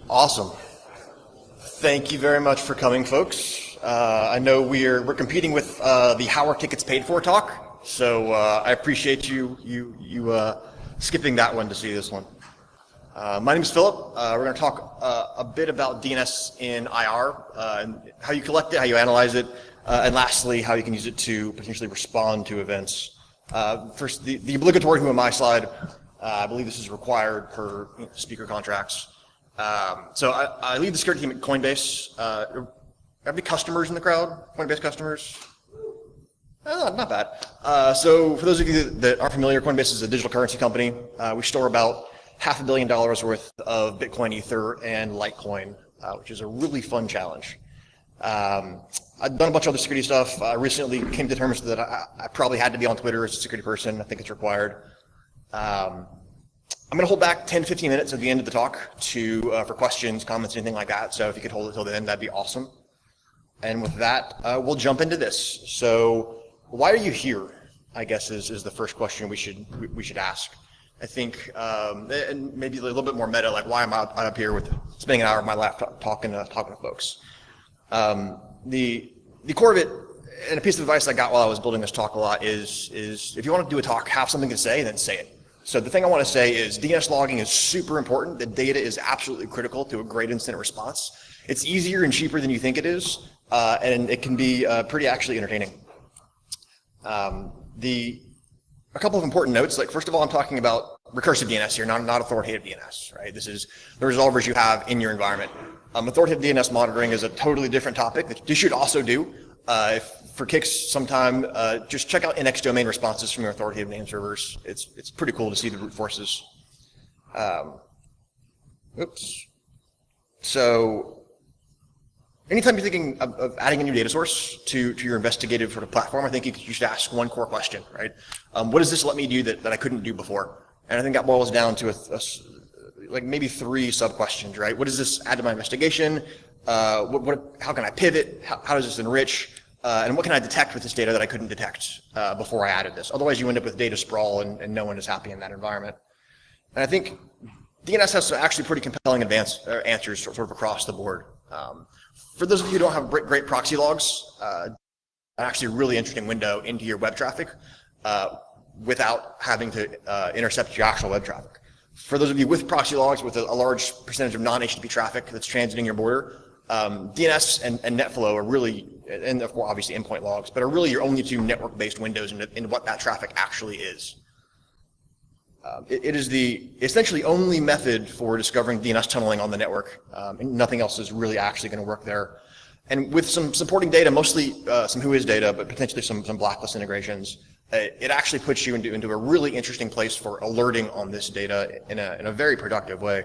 Awesome. Thank you very much for coming, folks. I know we're competing with the How Are Tickets Paid For talk, so I appreciate you skipping that one to see this one. My name is Philip. We're going to talk a bit about DNS in IR, and how you collect it, how you analyze it, and lastly, how you can use it to potentially respond to events. First, the obligatory who am I slide. I believe this is required per speaker contracts. So I lead the security team at Coinbase. Have any customers in the crowd? Coinbase customers? Not bad. So for those of you that aren't familiar, Coinbase is a digital currency company. We store about $500 million worth of Bitcoin, Ether, and Litecoin, which is a really fun challenge. I've done a bunch of other security stuff. I recently came to terms that I probably had to be on Twitter as a security person. I think it's required. I'm going to hold back 10 to 15 minutes at the end of the talk for questions, comments, anything like that. So if you could hold it till the end, that'd be awesome. And with that, we'll jump into this. So why are you here, I guess, is the first question we should ask. I think, and maybe a little bit more meta, like why am I up here spending an hour of my life talking to folks. The core of it, and a piece of advice I got while I was building this talk a lot is if you want to do a talk, have something to say, then say it. So the thing I want to say is DNS logging is super important. The data is absolutely critical to a great incident response. It's easier and cheaper than you think it is, and it can be pretty actually entertaining. A couple of important notes, like first of all, I'm talking about recursive DNS here, not authoritative DNS, right? This is the resolvers you have in your environment. Authoritative DNS monitoring is a totally different topic that you should also do. For kicks sometime, just check out NX domain responses from your authoritative name servers. It's pretty cool to see the root forces. So anytime you're thinking of adding a new data source to your investigative sort of platform, I think you should ask one core question, right? What does this let me do that I couldn't do before? And I think that boils down to like maybe 3 sub-questions, right? What does this add to my investigation? How can I pivot? How does this enrich? And what can I detect with this data that I couldn't detect before I added this? Otherwise, you end up with data sprawl, and no one is happy in that environment. And I think DNS has some actually pretty compelling answers sort of across the board. For those of you who don't have great proxy logs, actually a really interesting window into your web traffic without having to intercept your actual web traffic. For those of you with proxy logs with a large percentage of non-HTTP traffic that's transiting your border, DNS and NetFlow are really, and of course obviously endpoint logs, but are really your only 2 network-based windows into what that traffic actually is. It is the essentially only method for discovering DNS tunneling on the network, and nothing else is really actually going to work there. And with some supporting data, mostly some whois data, but potentially some blacklist integrations, it actually puts you into a really interesting place for alerting on this data in a very productive way.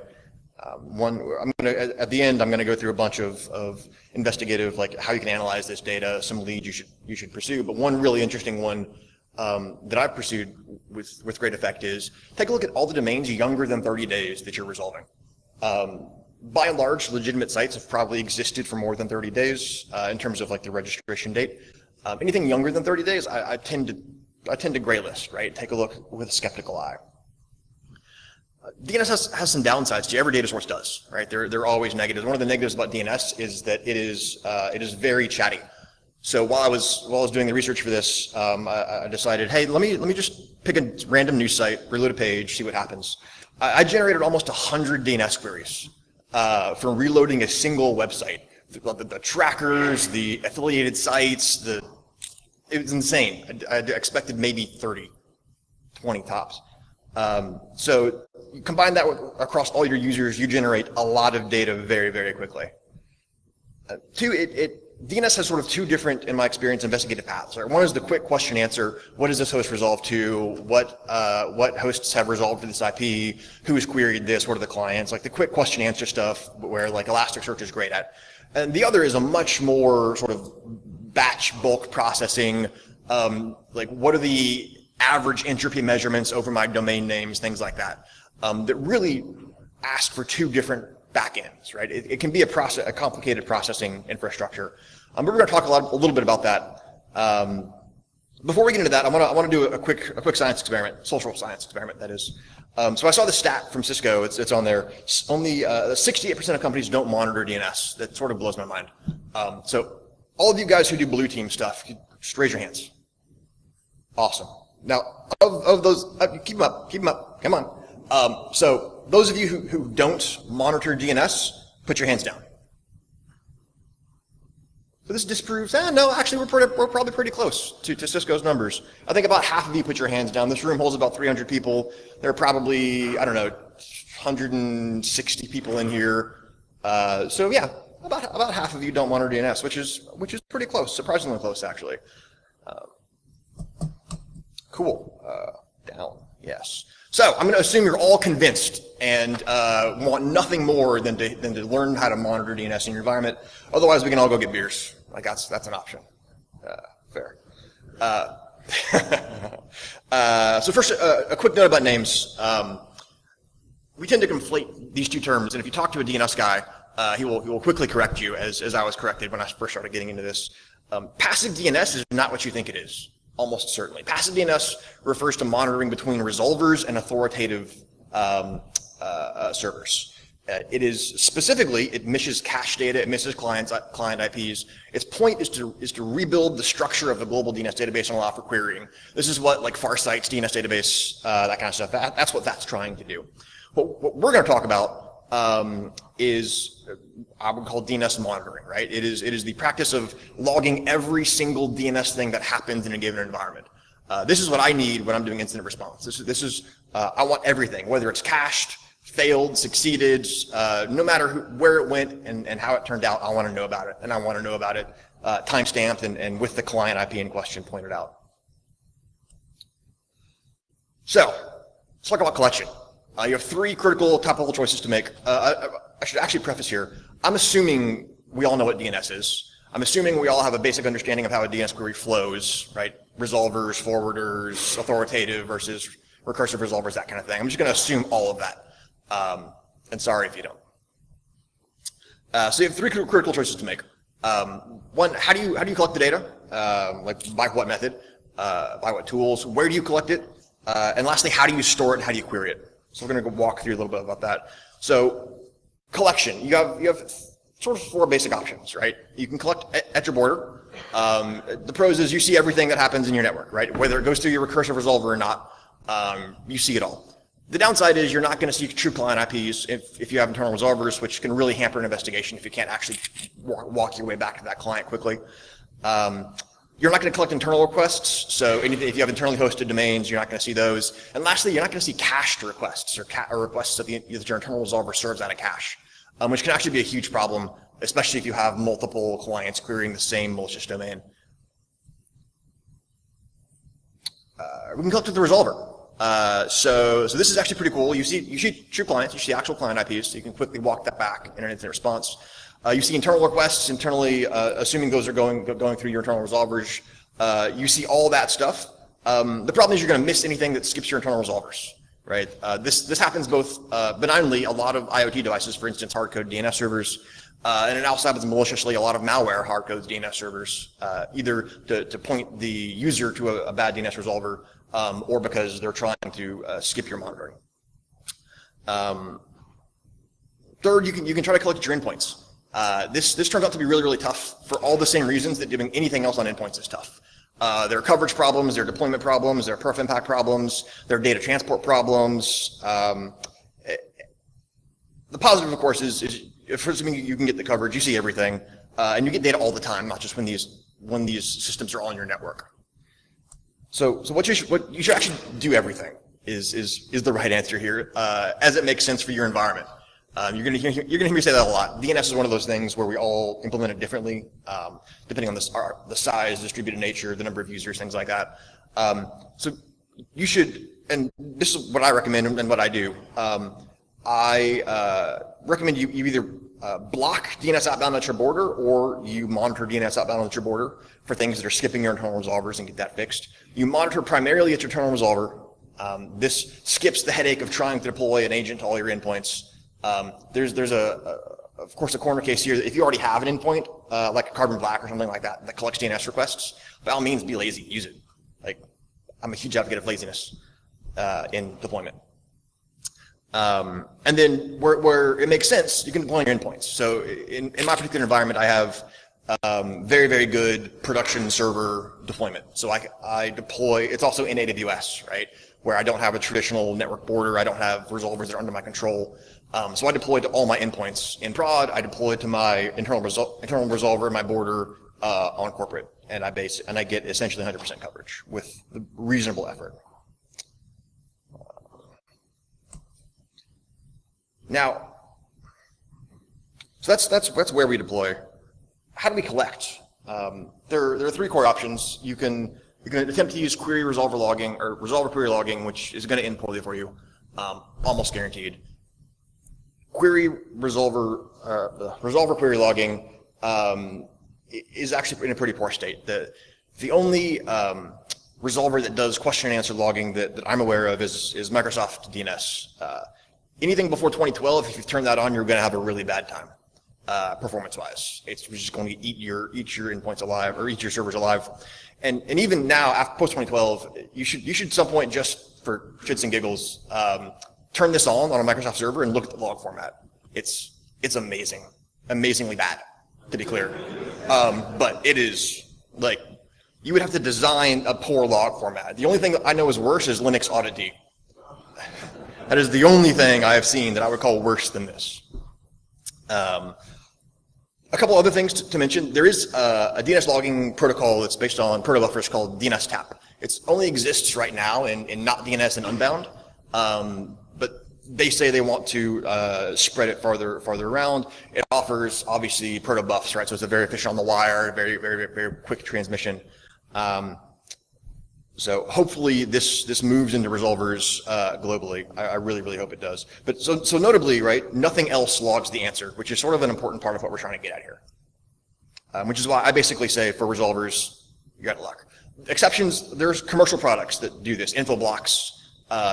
At the end, I'm going to go through a bunch of investigative, like how you can analyze this data, some leads you should pursue. But one really interesting one that I've pursued with great effect is take a look at all the domains younger than 30 days that you're resolving. By and large, legitimate sites have probably existed for more than 30 days in terms of like the registration date. Anything younger than 30 days, I tend to gray list, right? Take a look with a skeptical eye. DNS has some downsides to every data source does, right? They're always negatives. One of the negatives about DNS is that it is very chatty. So while I was doing the research for this, I decided, hey, let me just pick a random news site, reload a page, see what happens. I generated almost 100 DNS queries from reloading a single website. The trackers, the affiliated sites, it was insane. I expected maybe 30, 20 tops. So you combine that across all your users, you generate a lot of data very, very quickly. DNS has sort of 2 different, in my experience, investigative paths. Right? One is the quick question answer. What does this host resolve to? What hosts have resolved to this IP? Who has queried this? What are the clients? Like the quick question answer stuff where like Elasticsearch is great at. And the other is a much more sort of batch bulk processing. Like what are the average entropy measurements over my domain names, things like that. That really ask for 2 different backends, right? It can be a complicated processing infrastructure. But we're going to talk a little bit about that. Before we get into that, I want to do a quick science experiment, social science experiment, that is. So I saw the stat from Cisco. It's on there. Only 68% of companies don't monitor DNS. That sort of blows my mind. So all of you guys who do blue team stuff, just raise your hands. Awesome. Now, of those, keep them up, come on. So those of you who don't monitor DNS, put your hands down. So this disproves, no, actually we're probably pretty close to Cisco's numbers. I think about half of you put your hands down. This room holds about 300 people. There are probably, I don't know, 160 people in here. So yeah, about half of you don't monitor DNS, which is pretty close, surprisingly close actually. Cool. Down. Yes. So I'm going to assume you're all convinced and want nothing more than to learn how to monitor DNS in your environment. Otherwise, we can all go get beers. Like that's an option. Fair. So first, a quick note about names. We tend to conflate these two terms, and if you talk to a DNS guy, he will quickly correct you, as I was corrected when I first started getting into this. Passive DNS is not what you think it is. Almost certainly. Passive DNS refers to monitoring between resolvers and authoritative servers. It is specifically, it misses cache data, it misses client IPs. Its point is to rebuild the structure of the global DNS database and allow for querying. This is what like Farsight's DNS database, that kind of stuff, that's what that's trying to do. What we're going to talk about is I would call DNS monitoring, right? It is the practice of logging every single DNS thing that happens in a given environment. This is what I need when I'm doing incident response. This is I want everything, whether it's cached, failed, succeeded, no matter where it went and how it turned out, I want to know about it. And I want to know about it time-stamped and with the client IP in question pointed out. So let's talk about collection. You have three critical top-level choices to make. I should actually preface here. I'm assuming we all know what DNS is. I'm assuming we all have a basic understanding of how a DNS query flows, right? Resolvers, forwarders, authoritative versus recursive resolvers, that kind of thing. I'm just going to assume all of that. And sorry if you don't. So you have three critical choices to make. One, how do you collect the data? Like by what method? By what tools? Where do you collect it? And lastly, how do you store it and how do you query it? So we're going to go walk through a little bit about that. So collection, you have sort of four basic options, right? You can collect at your border. The pros is you see everything that happens in your network, right? Whether it goes through your recursive resolver or not, you see it all. The downside is you're not going to see true client IPs if you have internal resolvers, which can really hamper an investigation if you can't actually walk your way back to that client quickly. You're not going to collect internal requests, so if you have internally hosted domains, you're not going to see those. And lastly, you're not going to see cached requests or requests that your internal resolver serves out of cache, which can actually be a huge problem, especially if you have multiple clients querying the same malicious domain. We can collect with the resolver. So this is actually pretty cool. You see true clients, you see actual client IPs, so you can quickly walk that back in an incident response. You see internal requests internally, assuming those are going through your internal resolvers. You see all that stuff. The problem is you're going to miss anything that skips your internal resolvers, right? This happens both benignly. A lot of IoT devices, for instance, hard-code DNS servers, and it also happens maliciously. A lot of malware hard-codes DNS servers, either to point the user to a bad DNS resolver, or because they're trying to skip your monitoring. Third, you can try to collect your endpoints. This turns out to be really, really tough for all the same reasons that doing anything else on endpoints is tough. There are coverage problems, there are deployment problems, there are perf impact problems, there are data transport problems. The positive, of course, is if assuming you can get the coverage, you see everything, and you get data all the time, not just when these systems are on your network. So what you should actually do everything is the right answer here, as it makes sense for your environment. You're going to hear me say that a lot. DNS is one of those things where we all implement it differently, depending on the size, distributed nature, the number of users, things like that. So you should, and this is what I recommend and what I do. I recommend you either block DNS outbound at your border, or you monitor DNS outbound at your border for things that are skipping your internal resolvers and get that fixed. You monitor primarily at your internal resolver. This skips the headache of trying to deploy an agent to all your endpoints. There's of course a corner case here. If you already have an endpoint, like a Carbon Black or something like that collects DNS requests, by all means be lazy, use it. Like, I'm a huge advocate of laziness in deployment. And then where it makes sense, you can deploy on your endpoints. So in my particular environment, I have very, very good production server deployment. So I deploy, it's also in AWS, right? Where I don't have a traditional network border, I don't have resolvers that are under my control. So I deploy to all my endpoints in prod, I deploy to my internal resolver, my border on corporate, and I get essentially 100% coverage with reasonable effort. Now, so that's where we deploy. How do we collect? There are three core options. You can attempt to use query resolver logging or resolver query logging, which is going to end poorly for you, almost guaranteed. Query resolver resolver query logging is actually in a pretty poor state. The only resolver that does question and answer logging that I'm aware of is Microsoft DNS. Anything before 2012, if you turn that on, you're going to have a really bad time, performance-wise. It's just going to eat your endpoints alive, or eat your servers alive. And even now, after post-2012, you should at some point, just for shits and giggles, turn this on a Microsoft server and look at the log format. It's amazing, amazingly bad, to be clear. But it is like you would have to design a poor log format. The only thing that I know is worse is Linux Audit D. That is the only thing I have seen that I would call worse than this. A couple other things to mention. There is a DNS logging protocol that's based on protobuffers called DNS tap. It only exists right now in not DNS and Unbound, but they say they want to spread it farther around. It offers obviously protobufs, right? So it's a very efficient on the wire, very, very, very quick transmission. So hopefully this moves into resolvers globally. I really, really hope it does. But so notably, right, nothing else logs the answer, which is sort of an important part of what we're trying to get at here. Which is why I basically say for resolvers, you got luck. Exceptions, there's commercial products that do this. Infoblox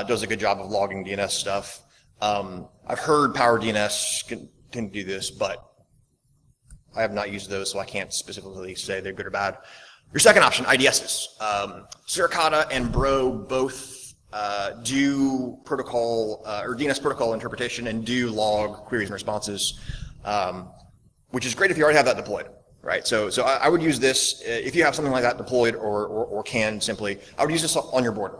does a good job of logging DNS stuff. I've heard Power DNS can do this, but I have not used those, so I can't specifically say they're good or bad. Your second option, IDSs. Suricata and Bro both do protocol or DNS protocol interpretation and do log queries and responses, which is great if you already have that deployed, right? So I would use this if you have something like that deployed or can simply. I would use this on your board.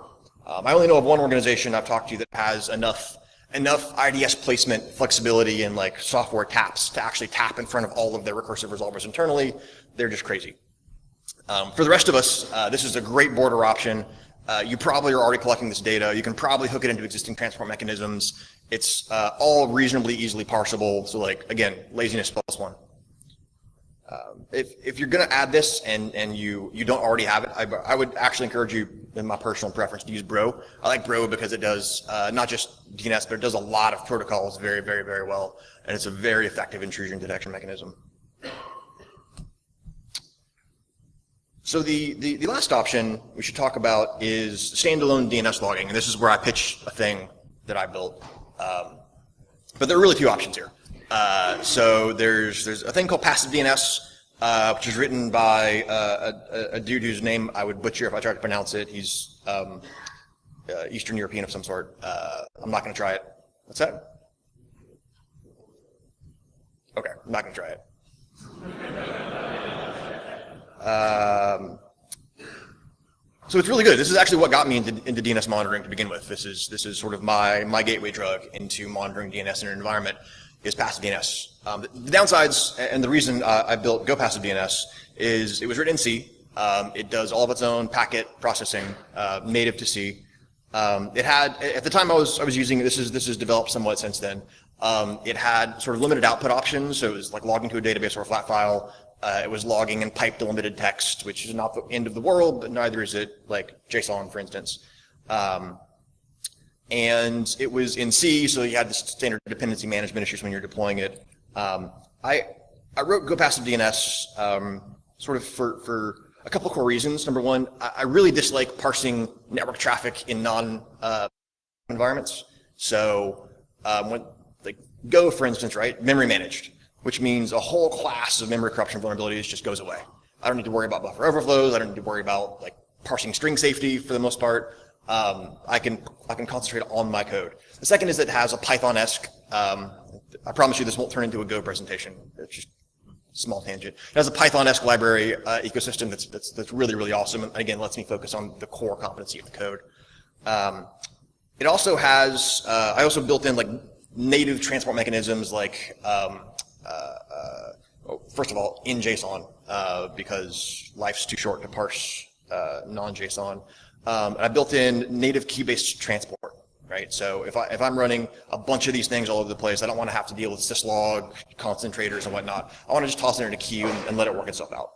I only know of one organization I've talked to that has enough IDS placement flexibility and like software taps to actually tap in front of all of their recursive resolvers internally. They're just crazy. For the rest of us, this is a great border option. You probably are already collecting this data. You can probably hook it into existing transport mechanisms. It's all reasonably easily parsable. So like, again, laziness plus one. If you're going to add this and you don't already have it, I would actually encourage you, in my personal preference, to use Bro. I like Bro because it does not just DNS, but it does a lot of protocols very, very, very well. And it's a very effective intrusion detection mechanism. So the last option we should talk about is standalone DNS logging, and this is where I pitch a thing that I built. But there are really two options here. So there's a thing called passive DNS, which is written by a dude whose name I would butcher if I tried to pronounce it. He's Eastern European of some sort. I'm not going to try it. What's that? Okay, I'm not going to try it. So it's really good. This is actually what got me into DNS monitoring to begin with. This is sort of my gateway drug into monitoring DNS in an environment is passive DNS. The downsides and the reason I built Go Passive DNS is it was written in C. It does all of its own packet processing, native to C. It had, at the time I was using it, this is developed somewhat since then. It had sort of limited output options, so it was like logging to a database or a flat file. It was logging in pipe delimited text, which is not the end of the world, but neither is it like JSON, for instance. And it was in C, so you had the standard dependency management issues when you're deploying it. I wrote Go Passive DNS sort of for a couple core reasons. Number one, I really dislike parsing network traffic in non-environments. So when like Go, for instance, right, memory managed, which means a whole class of memory corruption vulnerabilities just goes away. I don't need to worry about buffer overflows. I don't need to worry about like parsing string safety for the most part. I can concentrate on my code. The second is it has a Python-esque, I promise you this won't turn into a Go presentation. It's just a small tangent. It has a Python-esque library ecosystem that's really, really awesome, and again, lets me focus on the core competency of the code. It also has, I also built in like native transport mechanisms like, first of all, in JSON, because life's too short to parse non-JSON. And I built in native key-based transport, right? So if I'm running a bunch of these things all over the place, I don't want to have to deal with syslog, concentrators, and whatnot. I want to just toss it in a queue and let it work itself out.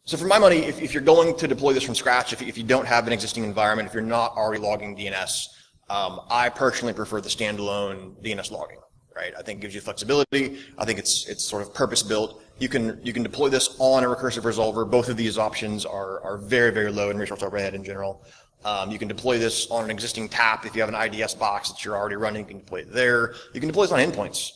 So for my money, if you're going to deploy this from scratch, if you don't have an existing environment, if you're not already logging DNS, I personally prefer the standalone DNS logging. Right? I think it gives you flexibility. I think it's sort of purpose-built. You can deploy this on a recursive resolver. Both of these options are very, very low in resource overhead in general. You can deploy this on an existing tap. If you have an IDS box that you're already running, you can deploy it there. You can deploy this on endpoints.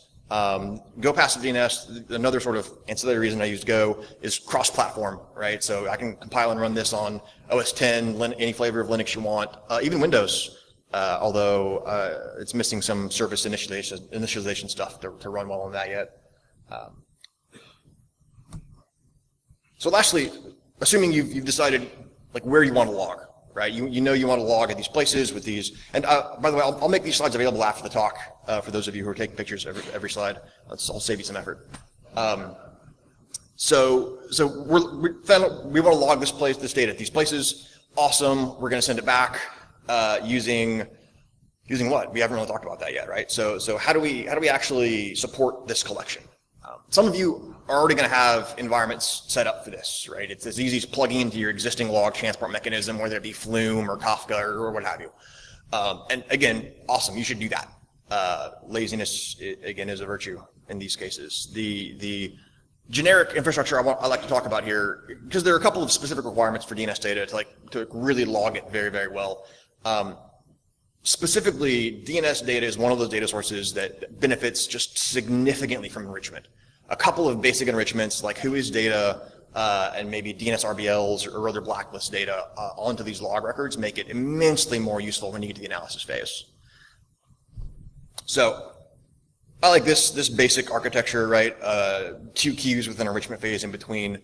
Go passive DNS, another sort of ancillary reason I use Go is cross-platform, right? So I can compile and run this on OS 10, any flavor of Linux you want, even Windows. Although it's missing some service initialization stuff to run well on that yet. So lastly, assuming you've decided like where you want to log, right? You know you want to log at these places with these. And by the way, I'll make these slides available after the talk for those of you who are taking pictures every slide. I'll save you some effort. So we want to log this data at these places. Awesome. We're going to send it back. Using what? We haven't really talked about that yet, right? So how do we actually support this collection? Some of you are already going to have environments set up for this, right? It's as easy as plugging into your existing log transport mechanism, whether it be Flume or Kafka or what have you. And again, awesome. You should do that. Laziness again is a virtue in these cases. The generic infrastructure I like to talk about here, because there are a couple of specific requirements for DNS data to really log it very, very well. Specifically, DNS data is one of those data sources that benefits just significantly from enrichment. A couple of basic enrichments like whois data and maybe DNS RBLs or other blacklist data onto these log records make it immensely more useful when you get to the analysis phase. So I like this basic architecture, right? 2 queues with an enrichment phase in between,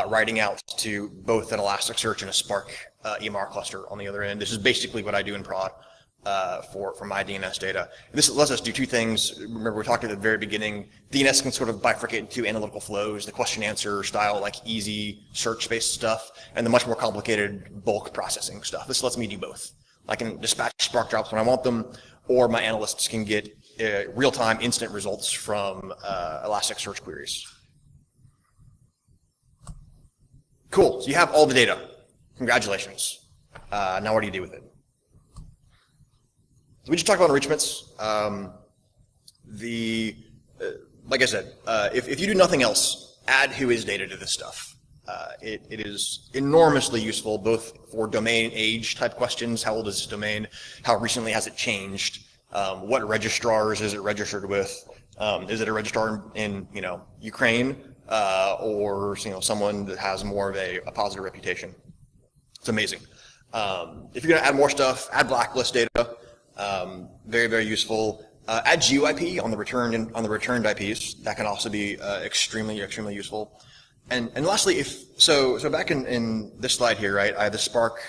writing out to both an Elasticsearch and a Spark EMR cluster on the other end. This is basically what I do in prod for my DNS data. This lets us do 2 things. Remember, we talked at the very beginning, DNS can sort of bifurcate into analytical flows, the question answer style, like easy search-based stuff, and the much more complicated bulk processing stuff. This lets me do both. I can dispatch Spark drops when I want them, or my analysts can get real-time instant results from Elasticsearch queries. Cool, so you have all the data. Congratulations. Now what do you do with it? So we just talked about enrichments. Like I said, if you do nothing else, add whois data to this stuff. It is enormously useful both for domain age type questions. How old is this domain? How recently has it changed? What registrars is it registered with? Is it a registrar in Ukraine or someone that has more of a positive reputation? It's amazing. If you're going to add more stuff, add blacklist data. Very, very useful. Add GUIP on the returned IPs. That can also be extremely, extremely useful. And lastly, so back in this slide here, right? I have the Spark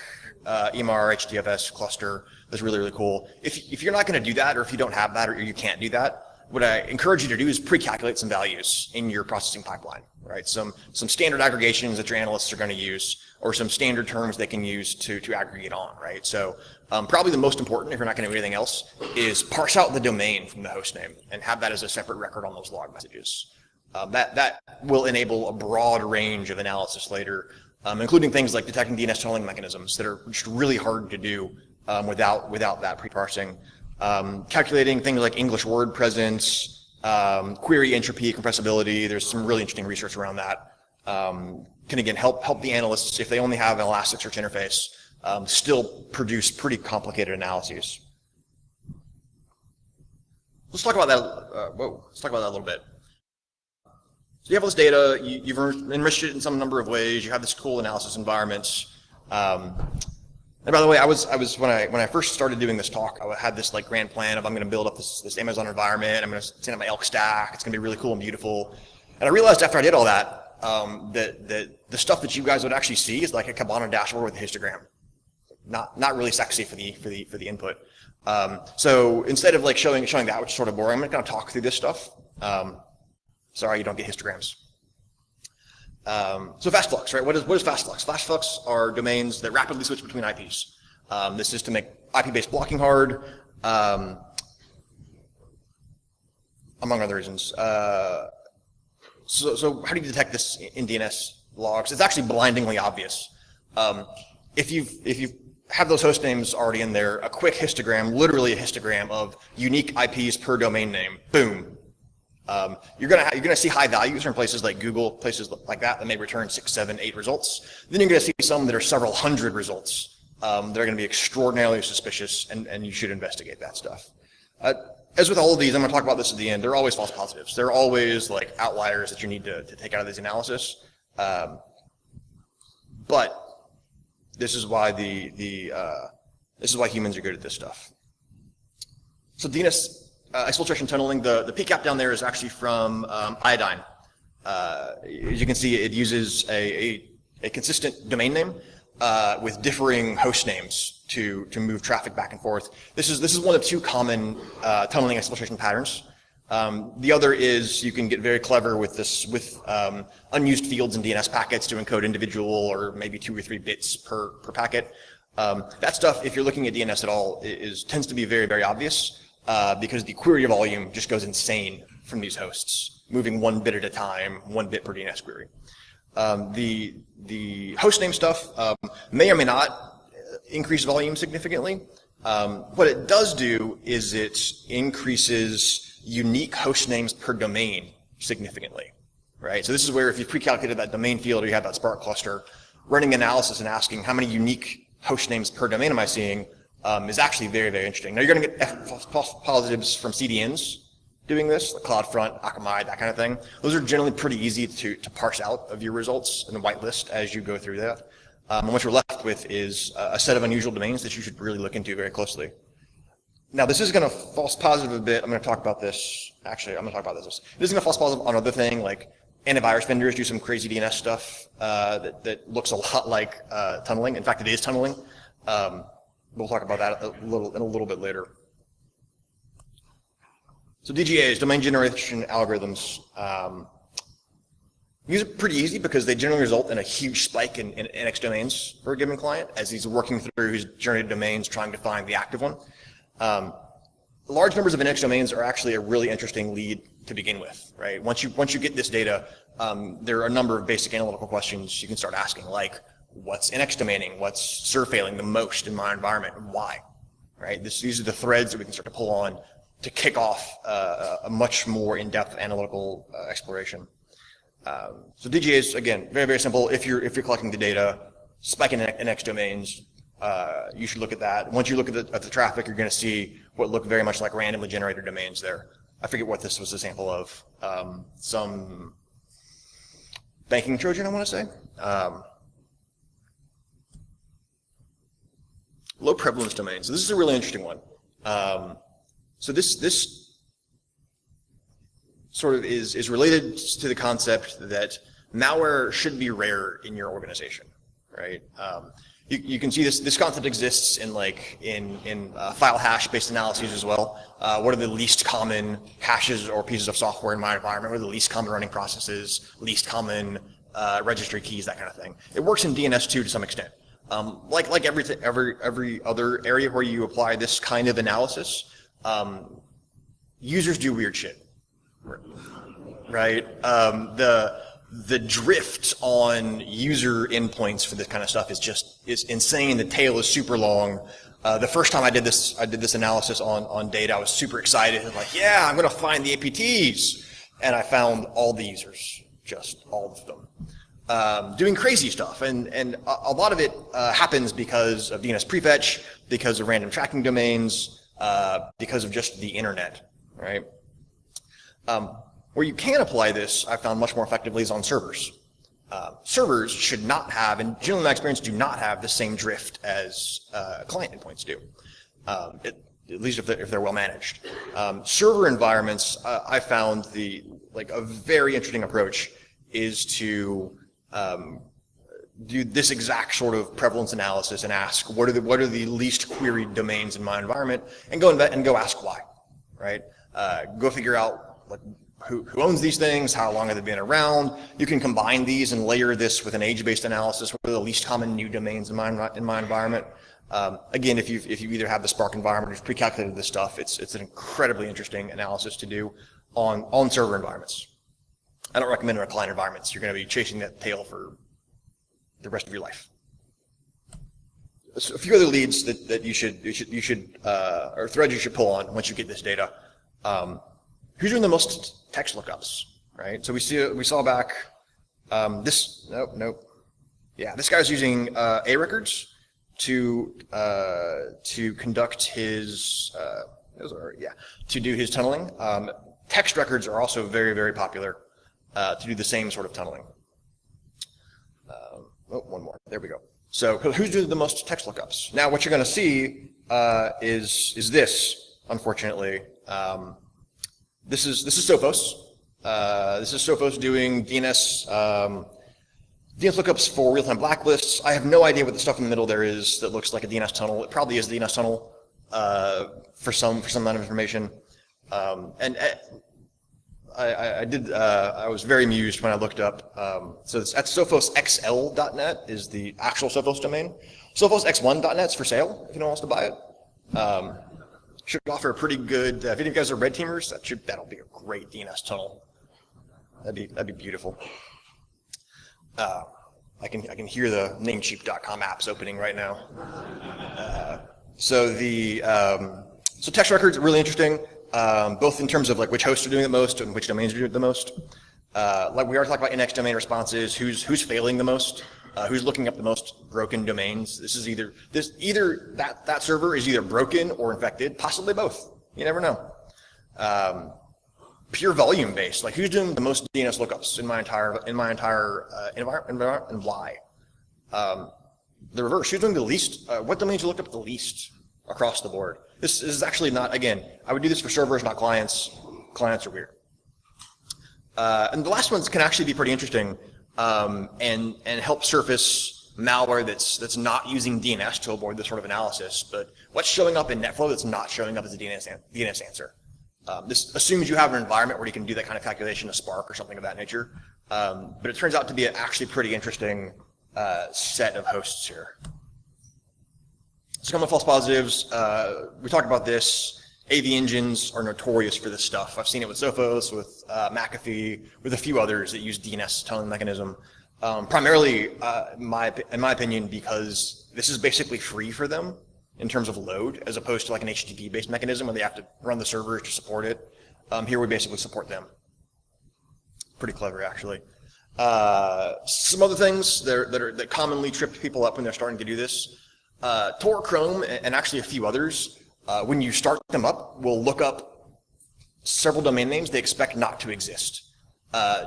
EMR HDFS cluster. That's really, really cool. If you're not going to do that, or if you don't have that, or you can't do that, what I encourage you to do is pre-calculate some values in your processing pipeline, right? Some standard aggregations that your analysts are going to use, or some standard terms they can use to aggregate on, right? So probably the most important, if you're not going to do anything else, is parse out the domain from the host name and have that as a separate record on those log messages. That will enable a broad range of analysis later, including things like detecting DNS tunneling mechanisms that are just really hard to do without that pre-parsing. Calculating things like English word presence, query entropy, compressibility. There's some really interesting research around that. Can again help the analysts, if they only have an Elasticsearch interface, still produce pretty complicated analyses. Let's talk about that. Let's talk about that a little bit. So you have all this data, you've enriched it in some number of ways, you have this cool analysis environment. And by the way, I was when I first started doing this talk, I had this like grand plan of I'm going to build up this Amazon environment, I'm going to stand up my elk stack, it's going to be really cool and beautiful. And I realized after I did all that, that the stuff that you guys would actually see is like a Kibana dashboard with a histogram. Not really sexy for the input. So instead of like showing that, which is sort of boring, I'm going to kind of talk through this stuff. Sorry, you don't get histograms. So fast flux, right? What is fast flux? Fast flux are domains that rapidly switch between IPs. This is to make IP-based blocking hard, among other reasons. So how do you detect this in DNS logs? It's actually blindingly obvious. If you have those host names already in there, a quick histogram, literally a histogram of unique IPs per domain name, boom. You're gonna see high values from places like Google, places like that may return 6, 7, 8 results. Then you're gonna see some that are several hundred results. They're gonna be extraordinarily suspicious, and you should investigate that stuff. As with all of these, I'm gonna talk about this at the end. They're always false positives. They're always like outliers that you need to take out of these analysis. But this is why this is why humans are good at this stuff. So DNS exfiltration tunneling, the PCAP down there is actually from iodine. As you can see, it uses a consistent domain name with differing host names to move traffic back and forth. This is one of two common tunneling exfiltration patterns. The other is you can get very clever with this unused fields in DNS packets to encode individual or maybe 2 or 3 bits per packet. That stuff, if you're looking at DNS at all, tends to be very, very obvious. Because the query volume just goes insane from these hosts, moving 1 bit at a time, 1 bit per DNS query. The host name stuff may or may not increase volume significantly. What it does do is it increases unique host names per domain significantly, right? So this is where if you pre-calculated that domain field or you have that Spark cluster, running analysis and asking how many unique host names per domain am I seeing is actually very, very interesting. Now you're going to get false positives from CDNs doing this, like CloudFront, Akamai, that kind of thing. Those are generally pretty easy to parse out of your results in the whitelist as you go through that. And what you're left with is a set of unusual domains that you should really look into very closely. Now this is going to false positive a bit. I'm going to talk about this. Actually, I'm going to talk about this. This is going to false positive on another thing, like antivirus vendors do some crazy DNS stuff that looks a lot like tunneling. In fact, it is tunneling. We'll talk about that in a little bit later. So DGAs, domain generation algorithms, these are pretty easy because they generally result in a huge spike in NX domains for a given client as he's working through his generated domains trying to find the active one. Large numbers of NX domains are actually a really interesting lead to begin with, right? Once you get this data, there are a number of basic analytical questions you can start asking, like, what's NX domaining? What's surfailing the most in my environment, and why? Right? These are the threads that we can start to pull on to kick off a much more in-depth analytical exploration. So DGAs, again, very, very simple. If you're collecting the data, spiking NX domains, you should look at that. Once you look at the traffic, you're going to see what look very much like randomly generated domains there. I forget what this was a sample of. Some banking Trojan, I want to say. Low prevalence domains. So this is a really interesting one. So this sort of is related to the concept that malware should be rare in your organization, right? You can see this concept exists in file hash based analyses as well. What are the least common hashes or pieces of software in my environment? What are the least common running processes, least common registry keys, that kind of thing. It works in DNS too to some extent. Like every other area where you apply this kind of analysis, users do weird shit, right? The drift on user endpoints for this kind of stuff is insane. The tail is super long. The first time I did this analysis on data, I was super excited and like, yeah, I'm going to find the APTs, and I found all the users, just all of them, doing crazy stuff, and a lot of it happens because of DNS prefetch, because of random tracking domains, because of just the internet, right? Where you can apply this, I found much more effectively, is on servers. Servers should not have, and generally in my experience, do not have the same drift as client endpoints do, at least if they're well managed. Server environments, I found a very interesting approach is to do this exact sort of prevalence analysis and ask what are the least queried domains in my environment, and go ask why, right? Go figure out who owns these things, how long have they been around. You can combine these and layer this with an age-based analysis. What are the least common new domains in my environment? Again, if you either have the Spark environment or you've pre-calculated this stuff, it's an incredibly interesting analysis to do on server environments. I don't recommend it on client environments. You're going to be chasing that tail for the rest of your life. So a few other leads that you should or threads you should pull on once you get this data. Who's doing the most text lookups, right? So we saw back this. Nope. Yeah, this guy's using A records to conduct his to do his tunneling. Text records are also very, very popular to do the same sort of tunneling. One more. There we go. So who's doing the most text lookups? Now what you're going to see is this, unfortunately. This is Sophos. This is Sophos doing DNS lookups for real-time blacklists. I have no idea what the stuff in the middle there is that looks like a DNS tunnel. It probably is a DNS tunnel for some amount of information. I was very amused when I looked up. So it's at sophosxl.net is the actual Sophos domain. Sophosx1.net is for sale if anyone wants to buy it. Should offer a pretty good. If any of you guys are red teamers, that'll be a great DNS tunnel. That'd be beautiful. I can hear the Namecheap.com apps opening right now. So text records are really interesting, both in terms of which hosts are doing it most and which domains are doing it the most. Like we already talked about index domain responses, who's failing the most, who's looking up the most broken domains. This is either that server is either broken or infected, possibly both. You never know. Pure volume based, who's doing the most DNS lookups in my entire environment and why? The reverse, who's doing the least? What domains you look up the least across the board? This is actually not. Again, I would do this for servers, not clients. Clients are weird. And the last ones can actually be pretty interesting and help surface malware that's not using DNS to avoid this sort of analysis, but what's showing up in NetFlow that's not showing up as a DNS answer. This assumes you have an environment where you can do that kind of calculation, a Spark or something of that nature, but it turns out to be an actually pretty interesting set of hosts here. So common false positives, we talked about this. AV engines are notorious for this stuff. I've seen it with Sophos, with McAfee, with a few others that use DNS tunneling mechanism. Primarily, in my opinion, because this is basically free for them in terms of load, as opposed to an HTTP-based mechanism where they have to run the servers to support it. Here we basically support them. Pretty clever, actually. Some other things that commonly trip people up when they're starting to do this. Tor, Chrome, and actually a few others, when you start them up, will look up several domain names they expect not to exist,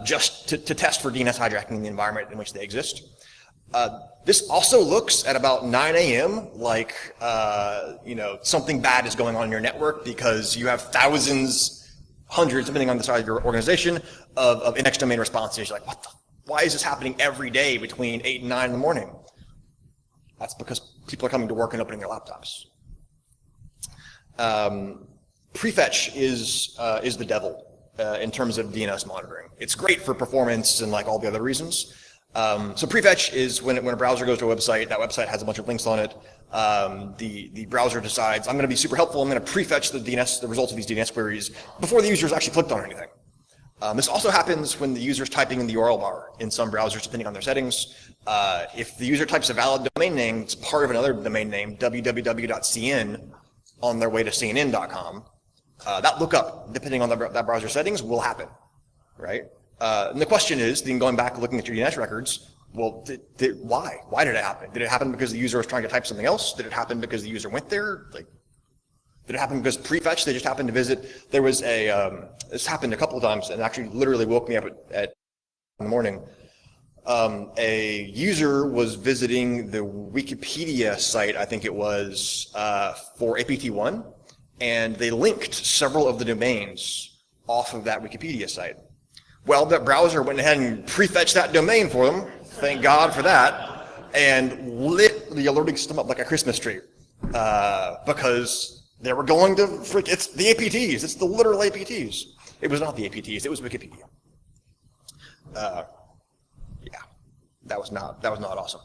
just to test for DNS hijacking in the environment in which they exist. This also looks at about 9 a.m. like something bad is going on in your network because you have thousands, hundreds, depending on the size of your organization, of index domain responses. You're like, why is this happening every day between 8 and 9 in the morning? That's because people are coming to work and opening their laptops. Prefetch is the devil in terms of DNS monitoring. It's great for performance and all the other reasons. So prefetch is when a browser goes to a website, that website has a bunch of links on it. The browser decides, I'm going to be super helpful, I'm going to prefetch the results of these DNS queries before the user's actually clicked on anything. This also happens when the user's typing in the URL bar in some browsers, depending on their settings. If the user types a valid domain name, it's part of another domain name, www.cn, on their way to cnn.com. That lookup, depending on that browser settings, will happen, right? And the question is, then going back and looking at your DNS records, well, why? Why did it happen? Did it happen because the user was trying to type something else? Did it happen because the user went there? Did it happen because prefetch? They just happened to visit. There was this happened a couple of times and actually literally woke me up at in the morning. A user was visiting the Wikipedia site, I think it was, for APT1, and they linked several of the domains off of that Wikipedia site. Well, that browser went ahead and prefetched that domain for them, thank God for that, and lit the alerting system up like a Christmas tree, because they were going to it's the APTs, it's the literal APTs. It was not the APTs, it was Wikipedia. Yeah, that was not awesome.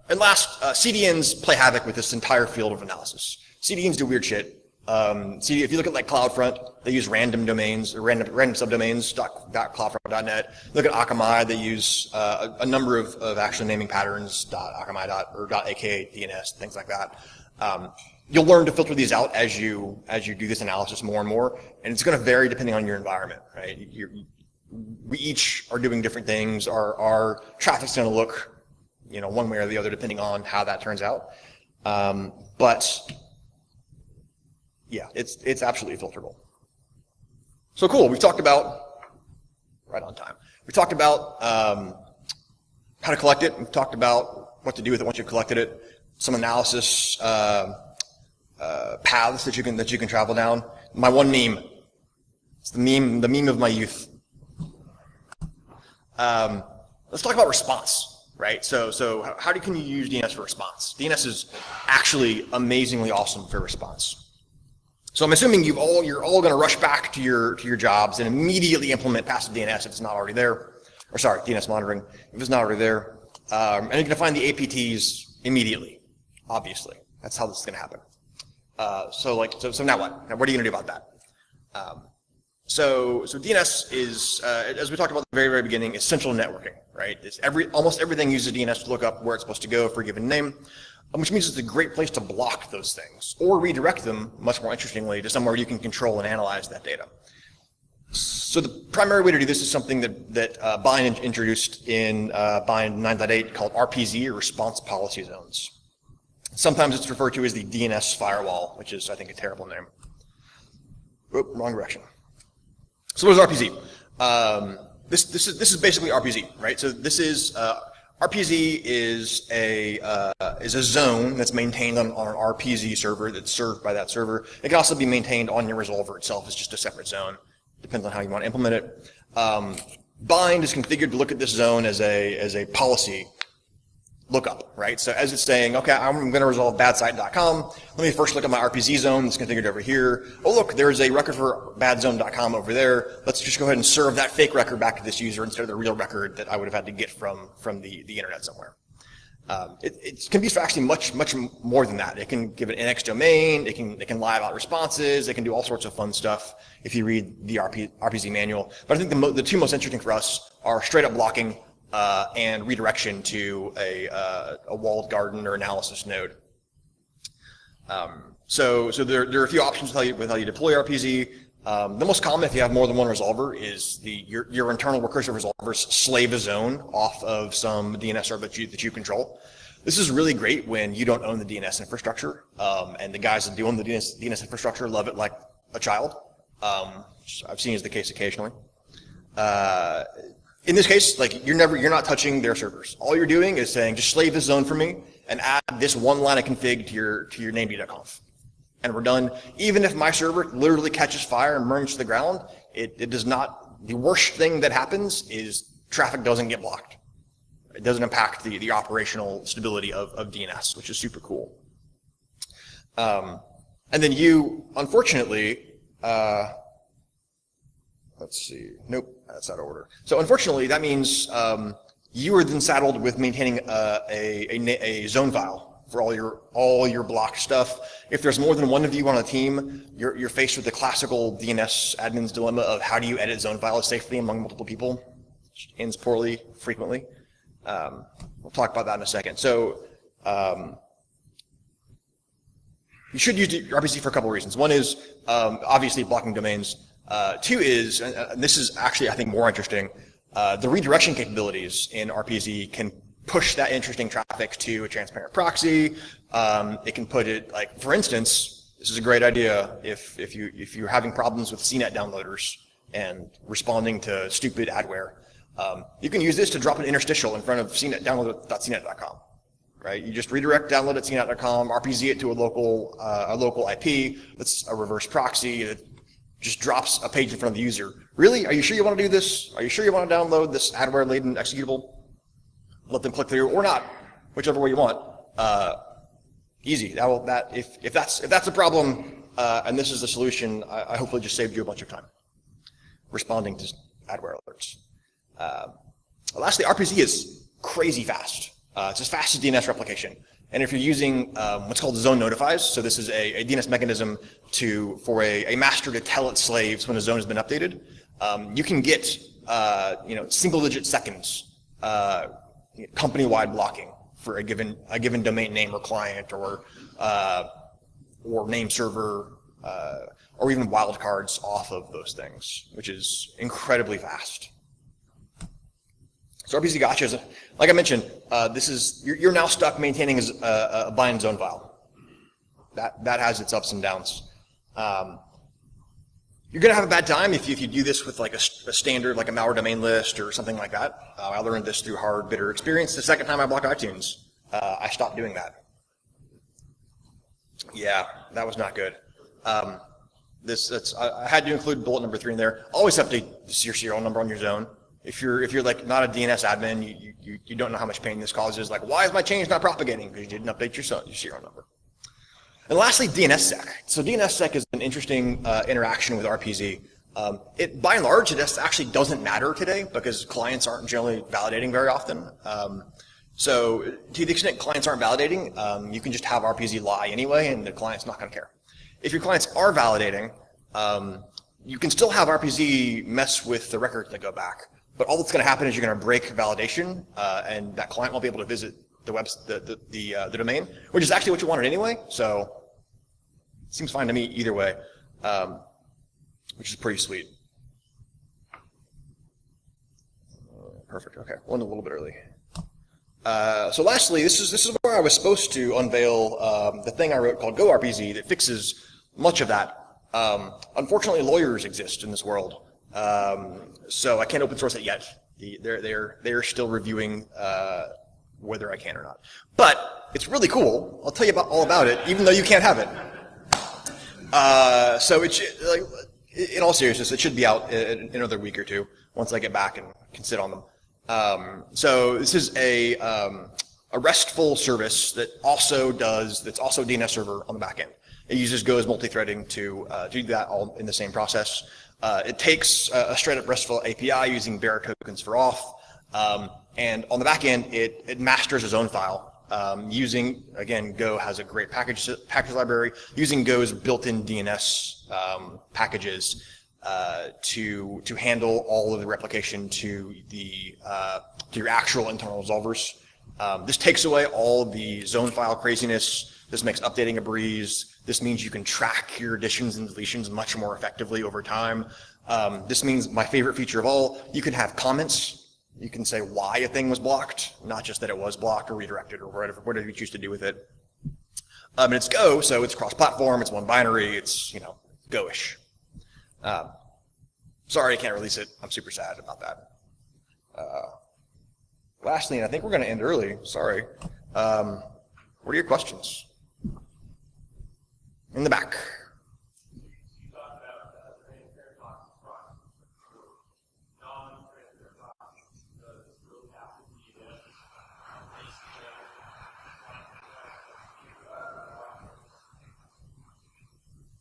And last, CDNs play havoc with this entire field of analysis. CDNs do weird shit. If you look at like CloudFront, they use random domains, or random subdomains, .cloudfront.net. Look at Akamai, they use a number of actual naming patterns, .akamai or .aka DNS, things like that. You'll learn to filter these out as you do this analysis more and more, and it's going to vary depending on your environment, right? We each are doing different things. Our traffic's going to look, one way or the other depending on how that turns out. But yeah, it's absolutely filterable. So cool. We've talked about right on time. We talked about how to collect it. We've talked about what to do with it once you've collected it. Some analysis paths that you can travel down. My one meme. It's the meme of my youth. Let's talk about response, right? So how can you use DNS for response? DNS is actually amazingly awesome for response. So I'm assuming you're all going to rush back to your jobs and immediately implement passive DNS if it's not already there, or sorry, DNS monitoring if it's not already there, and you're going to find the APTs immediately. Obviously, that's how this is going to happen. So now what? Now what are you going to do about that? So DNS is, as we talked about at the very, very beginning, is central networking, right? Almost everything uses DNS to look up where it's supposed to go for a given name, which means it's a great place to block those things or redirect them, much more interestingly, to somewhere you can control and analyze that data. So the primary way to do this is something that Bind introduced in Bind 9.8 called RPZ, or Response Policy Zones. Sometimes it's referred to as the DNS firewall, which is, I think, a terrible name. Oop, wrong direction. So what is RPZ? This is basically RPZ, right? So this is RPZ is a zone that's maintained on an RPZ server that's served by that server. It can also be maintained on your resolver itself as just a separate zone. Depends on how you want to implement it. Bind is configured to look at this zone as a policy lookup, right? So as it's saying, okay, I'm going to resolve badsite.com. Let me first look at my RPZ zone that's configured over here. Oh, look, there's a record for badzone.com over there. Let's just go ahead and serve that fake record back to this user instead of the real record that I would have had to get from the internet somewhere. It can be actually much more than that. It can give an NX domain. It can live out responses. It can do all sorts of fun stuff if you read the RPZ manual. But I think the two most interesting for us are straight up blocking and redirection to a walled garden or analysis node. So there are a few options with how you deploy RPZ. The most common, if you have more than one resolver, is your internal recursive resolvers slave a zone off of some DNS server that you control. This is really great when you don't own the DNS infrastructure, and the guys that do own the DNS infrastructure love it like a child. Which I've seen is the case occasionally. In this case, like you're not touching their servers. All you're doing is saying, just slave this zone for me and add this one line of config to your named.conf. And we're done. Even if my server literally catches fire and burns to the ground, it does not, the worst thing that happens is traffic doesn't get blocked. It doesn't impact the operational stability of DNS, which is super cool. And then you, unfortunately, let's see, nope, that's out of order. So unfortunately, that means you are then saddled with maintaining a zone file for all your blocked stuff. If there's more than one of you on a team, you're faced with the classical DNS admin's dilemma of how do you edit zone files safely among multiple people, which ends poorly frequently. We'll talk about that in a second. So you should use RPC for a couple of reasons. One is obviously blocking domains. Two is, and this is actually I think more interesting, the redirection capabilities in RPZ can push that interesting traffic to a transparent proxy. It can put it, like, for instance, This is a great idea if you're having problems with CNET downloaders and responding to stupid adware. You can use this to drop an interstitial in front of CNET download.cnet.com. Right? You just redirect download.cnet.com, RPZ it to a local IP. That's a reverse proxy. It just drops a page in front of the user. Really? Are you sure you want to do this? Are you sure you want to download this adware-laden executable? Let them click through or not, whichever way you want. Easy. If that's a problem and this is the solution, I hopefully just saved you a bunch of time responding to adware alerts. Lastly, RPZ is crazy fast. It's as fast as DNS replication. And if you're using what's called zone notifies, so this is a DNS mechanism for a master to tell its slaves when a zone has been updated, you can get single-digit seconds company-wide blocking for a given domain name or client or name server or even wildcards off of those things, which is incredibly fast. So RPZ gotcha is, like I mentioned, you're now stuck maintaining a bind zone file. That has its ups and downs. You're going to have a bad time if you do this with like a standard, like a malware domain list or something like that. I learned this through hard, bitter experience. The second time I blocked iTunes, I stopped doing that. Yeah, that was not good. I had to include bullet number 3 in there. Always update your serial number on your zone. If you're like not a DNS admin, you don't know how much pain this causes. Like, why is my change not propagating? Because you didn't update your serial number. And lastly, DNSSEC. So DNSSEC is an interesting interaction with RPZ. By and large, it actually doesn't matter today because clients aren't generally validating very often. So to the extent clients aren't validating, you can just have RPZ lie anyway, and the client's not going to care. If your clients are validating, you can still have RPZ mess with the records that go back. But all that's going to happen is you're going to break validation, and that client won't be able to visit the domain, which is actually what you wanted anyway. So it seems fine to me either way, which is pretty sweet. Perfect. Okay, one a little bit early. So lastly, this is where I was supposed to unveil the thing I wrote called GoRPZ that fixes much of that. Unfortunately, lawyers exist in this world. So I can't open source it yet. They're still reviewing whether I can or not. But it's really cool. I'll tell you all about it, even though you can't have it. So in all seriousness, it should be out in another week or two once I get back and can sit on them. So this is a RESTful service that's also DNS server on the back end. It uses Go's multi-threading to do that all in the same process. It takes a straight-up RESTful API using bearer tokens for auth, and on the back end, it masters its own file using, again, Go has a great package library, using Go's built-in DNS packages to handle all of the replication to your actual internal resolvers. This takes away all the zone file craziness. This makes updating a breeze. This means you can track your additions and deletions much more effectively over time. This means my favorite feature of all, you can have comments. You can say why a thing was blocked, not just that it was blocked or redirected or whatever you choose to do with it. And it's Go, so it's cross-platform, it's one binary, it's, Go-ish. Sorry I can't release it. I'm super sad about that. Lastly, and I think we're going to end early, sorry. What are your questions? In the back.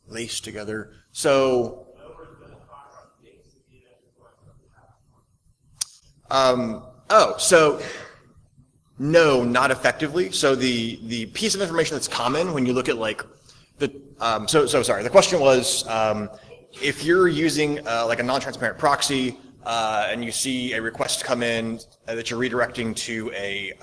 Laced together. So, no, not effectively. So the piece of information that's common when you look at like sorry. The question was, if you're using like a non-transparent proxy and you see a request come in that you're redirecting to an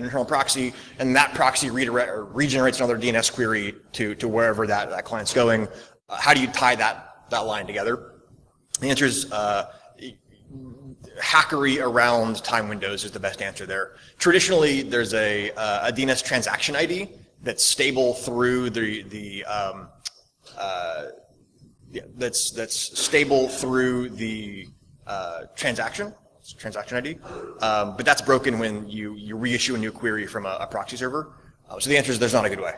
internal proxy, and that proxy regenerates another DNS query to wherever that client's going, how do you tie that line together? The answer is hackery around time windows is the best answer there. Traditionally, there's a DNS transaction ID that's stable through the that's stable through the transaction ID, but that's broken when you reissue a new query from a proxy server. So the answer is there's not a good way.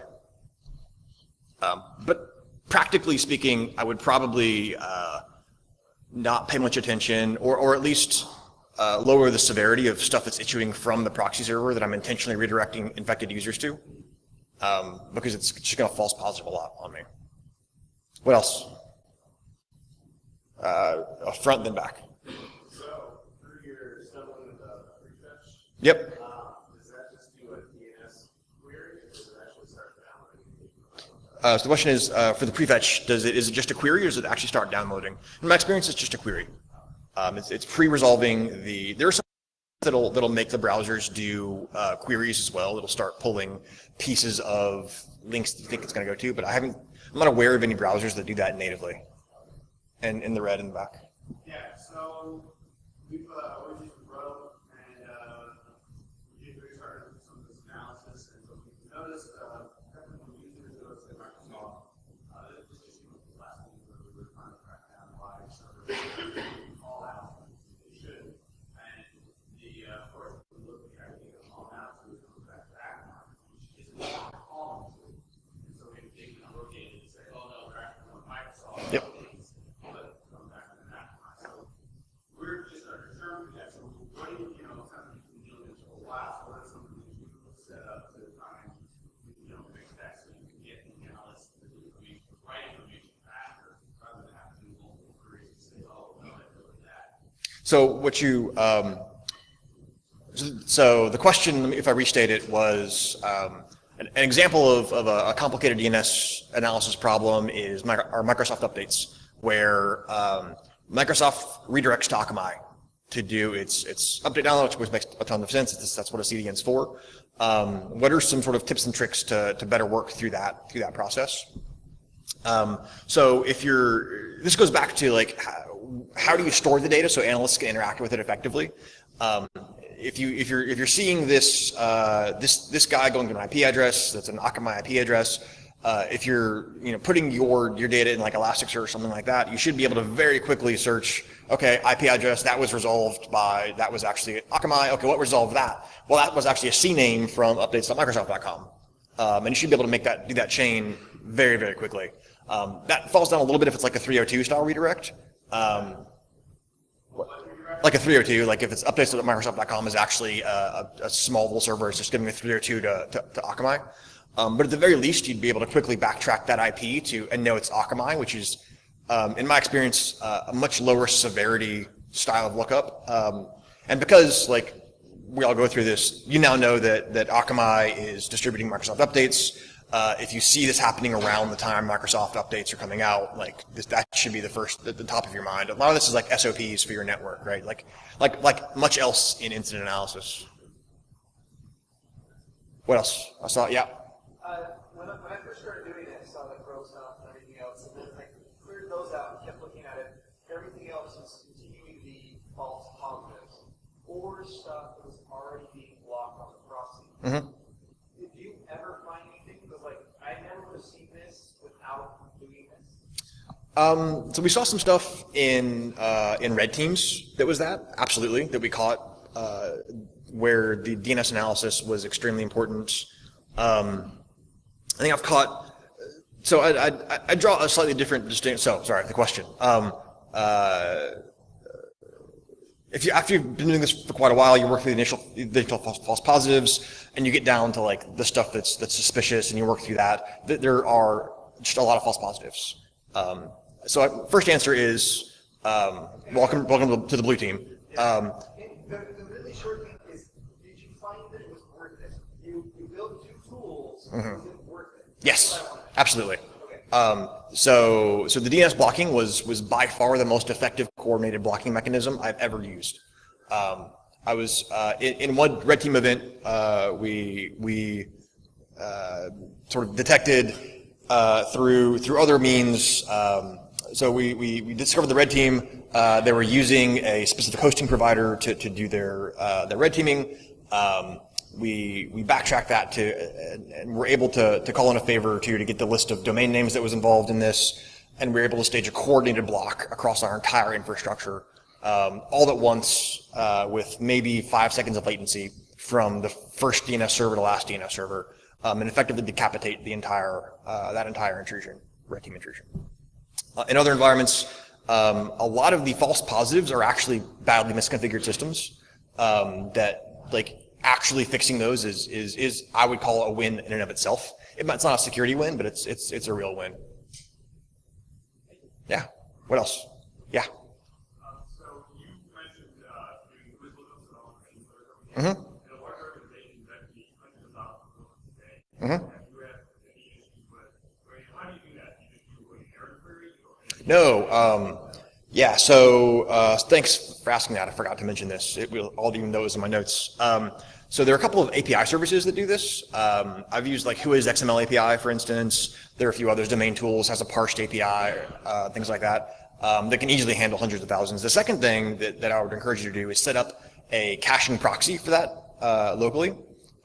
But practically speaking, I would probably not pay much attention, or at least lower the severity of stuff that's issuing from the proxy server that I'm intentionally redirecting infected users to, because it's just going to false positive a lot on me. What else? Front then back. So through your stuff with the prefetch, Yep. does that just do a DNS query, or does it actually start downloading? So the question is, for the prefetch, is it just a query, or does it actually start downloading? In my experience, it's just a query. It's pre-resolving there are some that'll make the browsers do queries as well. It'll start pulling pieces of links that you think it's going to go to, but I'm not aware of any browsers that do that natively. And in the red in the back. Yeah, so we've always used Row, and we started some of this analysis, and so we noticed when users go to Microsoft, this is the last thing where we were trying to track down why servers fall out. They should. And of course, we look at everything that's fallen out, so we come back to that, which isn't falling to. And so we can look at it and say, oh no, we're actually on Microsoft. Yep. We're just determining that. So what do you know, something you've been dealing with for a while, so what are some of the things you can set up to try and, fix that so you can get the analysis to the information, right information faster, rather than having to do multiple queries and say, oh, no, I know that. So what you, so the question, if I restate it, was an example of a complicated DNS analysis problem is our Microsoft updates, where Microsoft redirects to Akamai to do its update download, which makes a ton of sense. That's what a CDN is for. What are some sort of tips and tricks to better work through that process? So this goes back to like how do you store the data so analysts can interact with it effectively? If you're seeing this guy going to an IP address that's an Akamai IP address. If you're putting your data in like Elasticsearch or something like that, you should be able to very quickly search, okay, IP address, that was resolved by, that was actually Akamai, okay, what resolved that? Well, that was actually a CNAME from updates.microsoft.com. And you should be able to do that chain very, very quickly. That falls down a little bit if it's like a 302 style redirect. Like a 302, like if it's updates.microsoft.com is actually a small little server, it's just giving a 302 to Akamai. But at the very least, you'd be able to quickly backtrack that IP and know it's Akamai, which is, in my experience, a much lower severity style of lookup. And because, like, we all go through this, you now know that Akamai is distributing Microsoft updates. If you see this happening around the time Microsoft updates are coming out, like that should be at the top of your mind. A lot of this is like SOPs for your network, right? Like much else in incident analysis. What else? I saw, yeah. When I first started doing it, I saw the Crow stuff and everything else, and then I cleared those out and kept looking at it. Everything else was continuing to be false positives, or stuff that was already being blocked on the proxy. Mm-hmm. Did you ever find anything? Because I never would have seen this without doing this. So we saw some stuff in red teams that was absolutely, that we caught, where the DNS analysis was extremely important. I think I've caught, so I draw a slightly different distinct, sorry, the question. After you've been doing this for quite a while, you work through the initial false positives, and you get down to like the stuff that's suspicious, and you work through that. There are just a lot of false positives. So first answer is, welcome to the blue team. The really short thing is, did you find that it was worth it? You built two tools, Mm-hmm. was it worth it? Yes, absolutely. Okay. So the DNS blocking was by far the most effective coordinated blocking mechanism I've ever used. I was in one red team event, we sort of detected through other means. So we discovered the red team. They were using a specific hosting provider to do their red teaming. we backtrack that and we're able to call in a favor to get the list of domain names that was involved in this, and we're able to stage a coordinated block across our entire infrastructure, all at once, with maybe 5 seconds of latency from the first DNS server to last DNS server, and effectively decapitate the entire that entire intrusion, red team intrusion. In other environments, a lot of the false positives are actually badly misconfigured systems. That like actually fixing those is I would call a win in and of itself. It's not a security win, but it's a real win. Yeah. What else? Yeah. So you mentioned doing Louisville development for Mm-hmm. and a large organization that needs hundreds of thousands of today. Mm-hmm. Have you had any issues with? How do you do that? Do you just do an error query? No. Yeah. So thanks for asking that. I forgot to mention this. I'll even know this in my notes. So there are a couple of API services that do this. I've used like Whois XML API, for instance. There are a few others. Domain Tools has a parsed API, things like that, that can easily handle hundreds of thousands. The second thing that I would encourage you to do is set up a caching proxy for that locally.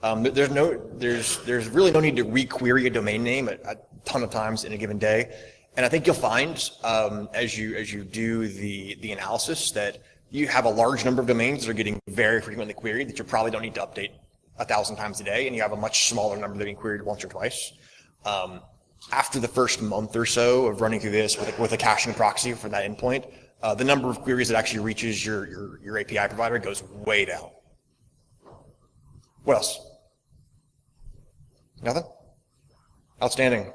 There's really no need to requery a domain name a ton of times in a given day. And I think you'll find as you do the analysis that you have a large number of domains that are getting very frequently queried that you probably don't need to update 1,000 times a day, and you have a much smaller number that are being queried once or twice. After the first month or so of running through this with a caching proxy for that endpoint, the number of queries that actually reaches your API provider goes way down. What else? Nothing? Outstanding.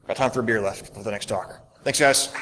Got time for a beer left for the next talk. Thanks, guys.